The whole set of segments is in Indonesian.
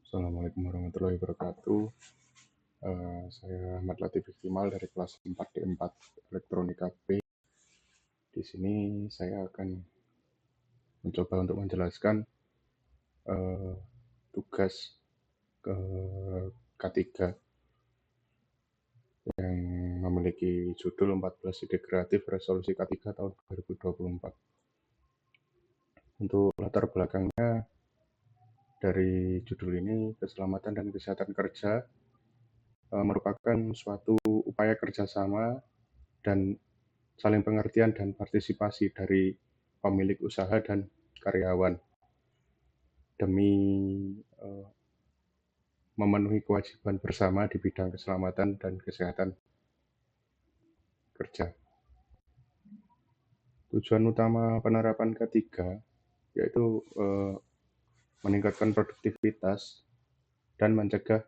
Assalamualaikum warahmatullahi wabarakatuh. Saya Ahmad Latif Iqtimal dari kelas 4D4 Elektronika B. Di sini saya akan mencoba untuk menjelaskan tugas ke K3 yang memiliki judul 14 ide kreatif resolusi K3 tahun 2024. Untuk latar belakangnya dari judul ini, keselamatan dan kesehatan kerja merupakan suatu upaya kerjasama dan saling pengertian dan partisipasi dari pemilik usaha dan karyawan demi memenuhi kewajiban bersama di bidang keselamatan dan kesehatan kerja. Tujuan utama penerapan ketiga yaitu meningkatkan produktivitas dan mencegah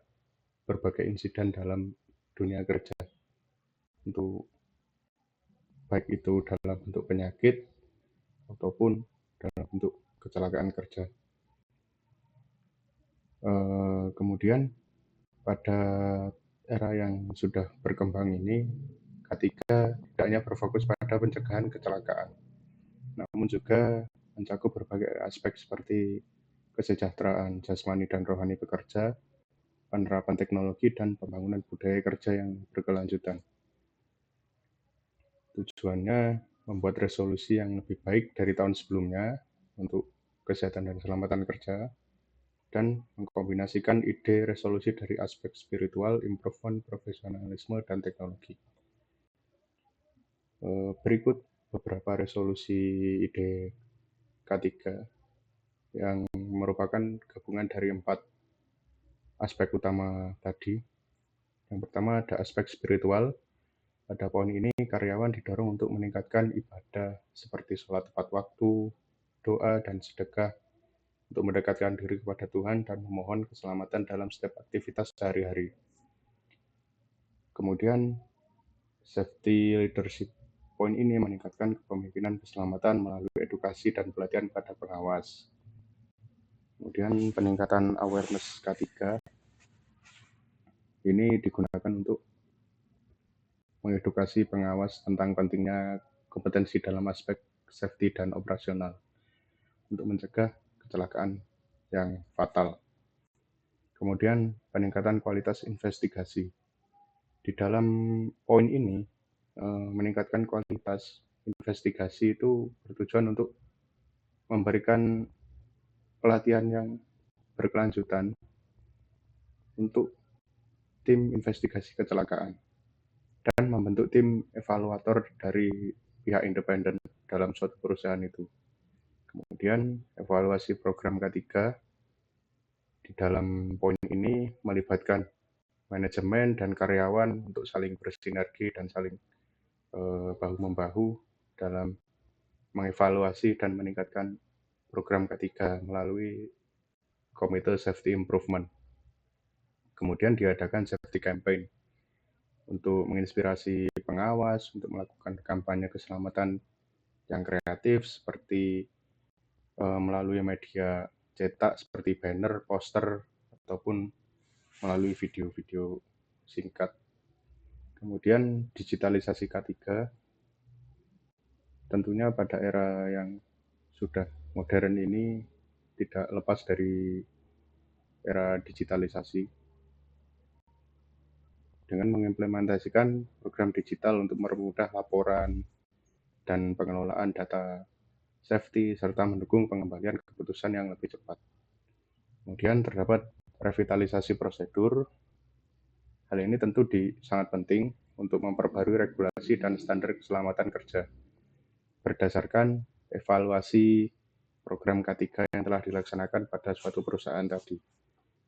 berbagai insiden dalam dunia kerja, untuk baik itu dalam bentuk penyakit ataupun dalam bentuk kecelakaan kerja. Kemudian pada era yang sudah berkembang ini, K3 tidak hanya berfokus pada pencegahan kecelakaan, namun juga mencakup berbagai aspek seperti kesejahteraan jasmani dan rohani pekerja, penerapan teknologi, dan pembangunan budaya kerja yang berkelanjutan. Tujuannya membuat resolusi yang lebih baik dari tahun sebelumnya untuk kesehatan dan keselamatan kerja, dan mengkombinasikan ide resolusi dari aspek spiritual, improvement, profesionalisme, dan teknologi. Berikut beberapa resolusi ide K3 yang merupakan gabungan dari 4 aspek utama tadi. Yang pertama ada aspek spiritual. Pada poin ini, karyawan didorong untuk meningkatkan ibadah seperti sholat tepat waktu, doa, dan sedekah untuk mendekatkan diri kepada Tuhan dan memohon keselamatan dalam setiap aktivitas sehari-hari. Kemudian, safety leadership. Poin ini meningkatkan kepemimpinan keselamatan melalui edukasi dan pelatihan pada pengawas. Kemudian, peningkatan awareness K3 ini digunakan untuk mengedukasi pengawas tentang pentingnya kompetensi dalam aspek safety dan operasional untuk mencegah kecelakaan yang fatal. Kemudian peningkatan kualitas investigasi. Di dalam poin ini, meningkatkan kualitas investigasi itu bertujuan untuk memberikan pelatihan yang berkelanjutan untuk tim investigasi kecelakaan dan membentuk tim evaluator dari pihak independen dalam suatu perusahaan itu. Kemudian evaluasi program K3 di dalam poin ini melibatkan manajemen dan karyawan untuk saling bersinergi dan saling bahu-membahu dalam mengevaluasi dan meningkatkan program K3 melalui Komite Safety Improvement. Kemudian diadakan safety campaign untuk menginspirasi pengawas untuk melakukan kampanye keselamatan yang kreatif seperti melalui media cetak seperti banner, poster, ataupun melalui video-video singkat. Kemudian digitalisasi K3 tentunya pada era yang sudah modern ini tidak lepas dari era digitalisasi dengan mengimplementasikan program digital untuk mempermudah laporan dan pengelolaan data safety serta mendukung pengembalian keputusan yang lebih cepat. Kemudian terdapat revitalisasi prosedur. Hal ini tentu sangat penting untuk memperbarui regulasi dan standar keselamatan kerja berdasarkan evaluasi program K3 yang telah dilaksanakan pada suatu perusahaan tadi.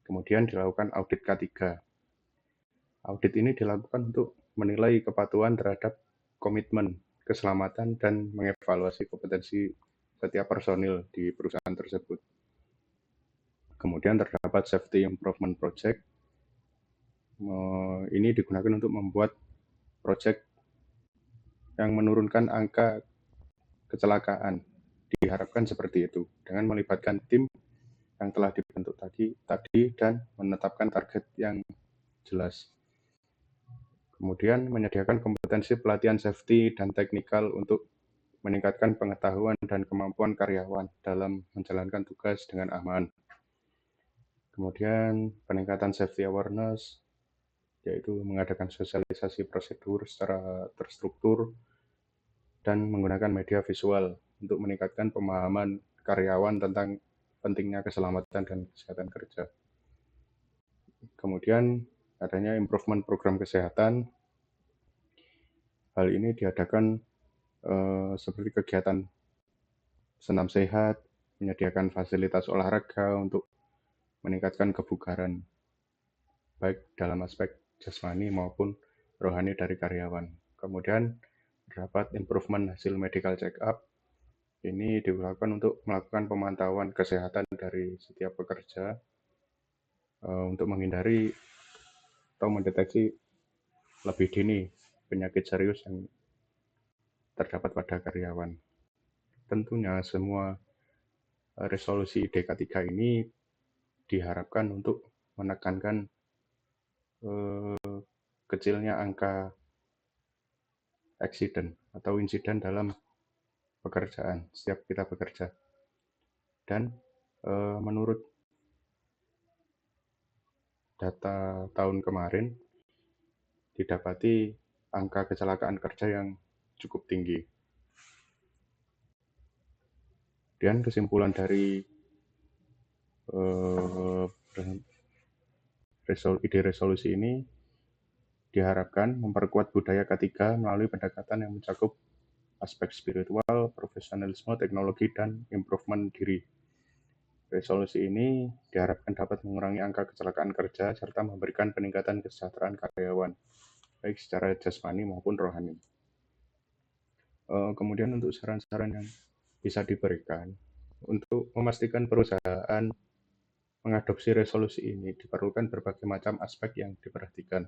Kemudian dilakukan audit K3. Audit ini dilakukan untuk menilai kepatuhan terhadap komitmen keselamatan dan mengevaluasi kompetensi setiap personil di perusahaan tersebut. Kemudian terdapat Safety Improvement Project. Ini digunakan untuk membuat project yang menurunkan angka kecelakaan. Diharapkan seperti itu dengan melibatkan tim yang telah dibentuk tadi dan menetapkan target yang jelas. Kemudian menyediakan kompetensi pelatihan safety dan teknikal untuk meningkatkan pengetahuan dan kemampuan karyawan dalam menjalankan tugas dengan aman. Kemudian peningkatan safety awareness, yaitu mengadakan sosialisasi prosedur secara terstruktur dan menggunakan media visual untuk meningkatkan pemahaman karyawan tentang pentingnya keselamatan dan kesehatan kerja. Kemudian adanya improvement program kesehatan. Hal ini diadakan seperti kegiatan senam sehat, menyediakan fasilitas olahraga untuk meningkatkan kebugaran, baik dalam aspek jasmani maupun rohani dari karyawan. Kemudian terdapat improvement hasil medical check-up. Ini dilakukan untuk melakukan pemantauan kesehatan dari setiap pekerja untuk menghindari atau mendeteksi lebih dini penyakit serius yang terdapat pada karyawan. Tentunya semua resolusi DK3 ini diharapkan untuk menekankan kecilnya angka accident atau insiden dalam pekerjaan setiap kita bekerja. Dan menurut data tahun kemarin didapati angka kecelakaan kerja yang cukup tinggi. Dan kesimpulan dari ide resolusi ini diharapkan memperkuat budaya ketiga melalui pendekatan yang mencakup aspek spiritual, profesionalisme, teknologi, dan improvement diri. Resolusi ini diharapkan dapat mengurangi angka kecelakaan kerja serta memberikan peningkatan kesejahteraan karyawan, baik secara jasmani maupun rohani. Kemudian untuk saran-saran yang bisa diberikan, untuk memastikan perusahaan mengadopsi resolusi ini diperlukan berbagai macam aspek yang diperhatikan,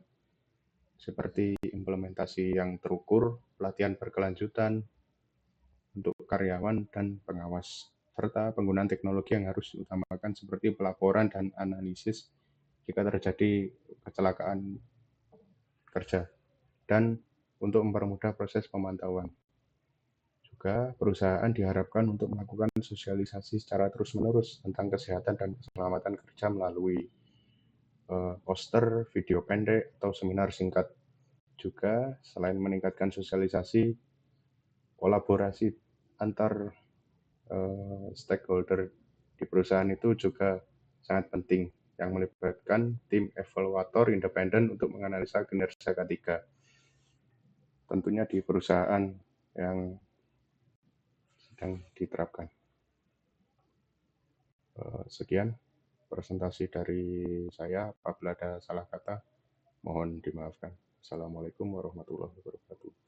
seperti implementasi yang terukur, pelatihan berkelanjutan untuk karyawan dan pengawas, serta penggunaan teknologi yang harus diutamakan seperti pelaporan dan analisis jika terjadi kecelakaan kerja, dan untuk mempermudah proses pemantauan. Juga perusahaan diharapkan untuk melakukan sosialisasi secara terus-menerus tentang kesehatan dan keselamatan kerja melalui poster, video pendek, atau seminar singkat. Juga selain meningkatkan sosialisasi, kolaborasi antar stakeholder di perusahaan itu juga sangat penting, yang melibatkan tim evaluator independen untuk menganalisa kinerja K3. Tentunya di perusahaan yang sedang diterapkan. Sekian presentasi dari saya. Apabila ada salah kata, mohon dimaafkan. Assalamualaikum warahmatullahi wabarakatuh.